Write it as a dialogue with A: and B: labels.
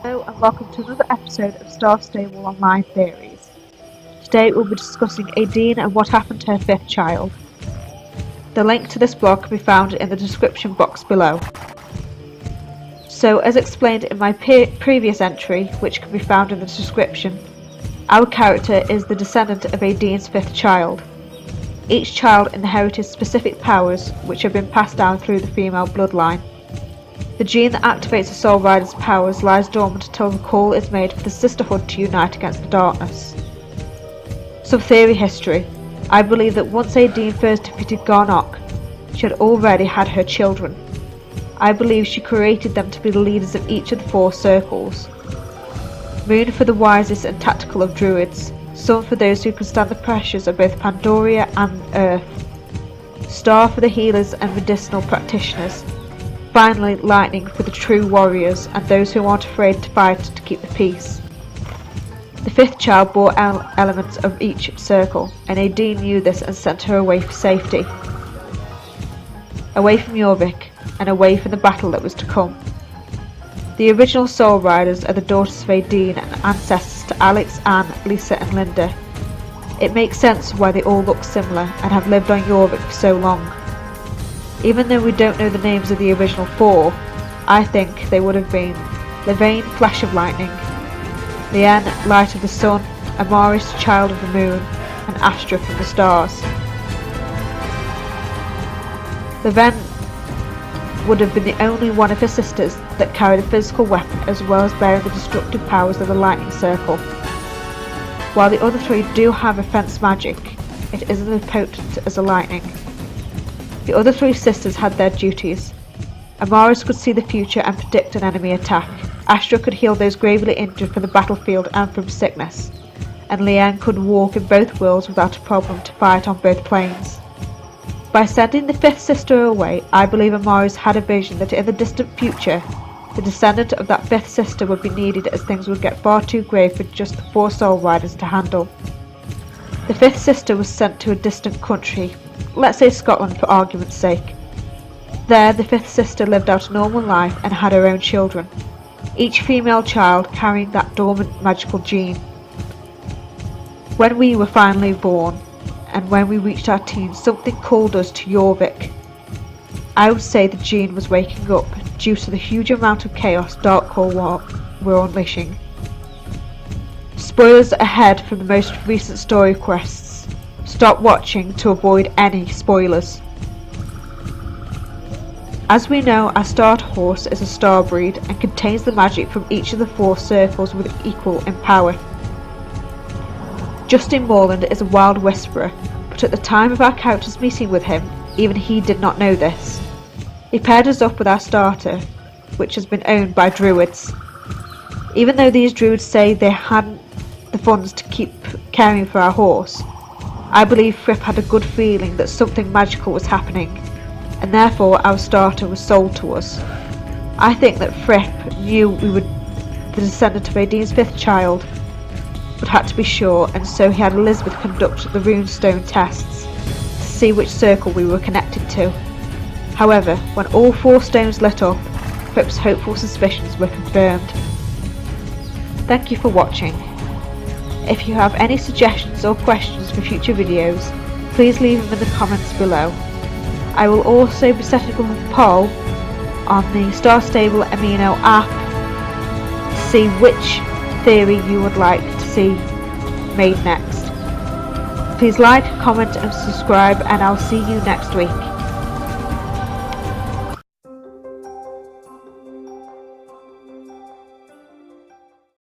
A: Hello and welcome to another episode of Star Stable Online Theories. Today we'll be discussing Aideen and what happened to her fifth child. The link to this blog can be found in the description box below. So, as explained in my previous entry, which can be found in the description, our character is the descendant of Aideen's fifth child. Each child inherited specific powers which have been passed down through the female bloodline. The gene that activates a Soul Rider's powers lies dormant until the call is made for the sisterhood to unite against the darkness. Some theory history. I believe that once Aideen first defeated Garnock, she had already had her children. I believe she created them to be the leaders of each of the four circles. Moon for the wisest and tactical of druids, Sun for those who can stand the pressures of both Pandoria and Earth, Star for the healers and medicinal practitioners, finally Lightning for the true warriors and those who aren't afraid to fight to keep the peace. The fifth child bore elements of each circle, and Aideen knew this and sent her away for safety. Away from Jorvik, and away from the battle that was to come. The original Soul Riders are the daughters of Aideen and ancestors to Alex, Anne, Lisa and Linda. It makes sense why they all look similar and have lived on Jorvik for so long. Even though we don't know the names of the original four, I think they would have been Levain, Flash of Lightning, Leanne, Light of the Sun, Amaris, Child of the Moon, and Astra from the Stars. Levain would have been the only one of her sisters that carried a physical weapon as well as bearing the destructive powers of the Lightning Circle. While the other three do have offense magic, it isn't as potent as the Lightning. The other three sisters had their duties. Amaris could see the future and predict an enemy attack. Astra could heal those gravely injured from the battlefield and from sickness. And Leanne could walk in both worlds without a problem to fight on both planes. By sending the fifth sister away, I believe Amaris had a vision that in the distant future, the descendant of that fifth sister would be needed as things would get far too grave for just the four Soul Riders to handle. The fifth sister was sent to a distant country, let's say Scotland for argument's sake. There, the fifth sister lived out a normal life and had her own children, each female child carrying that dormant magical gene. When we were finally born, and when we reached our teens, something called us to Jorvik. I would say the gene was waking up due to the huge amount of chaos Darkcore were unleashing. Spoilers ahead from the most recent story quests. Stop watching to avoid any spoilers. As we know, our starter horse is a star breed and contains the magic from each of the four circles with equal in power. Justin Morland is a wild whisperer, but at the time of our character's meeting with him, even he did not know this. He paired us up with our starter, which has been owned by druids. Even though these druids say they hadn't the funds to keep caring for our horse, I believe Fripp had a good feeling that something magical was happening, and therefore our starter was sold to us. I think that Fripp knew we were the descendant of Aideen's fifth child, but had to be sure, and so he had Elizabeth conduct the runestone tests to see which circle we were connected to. However, when all four stones lit up, Fripp's hopeful suspicions were confirmed. Thank you for watching. If you have any suggestions or questions for future videos, please leave them in the comments below. I will also be setting up a poll on the Star Stable Amino app to see which theory you would like to see made next. Please like, comment and subscribe, and I'll see you next week.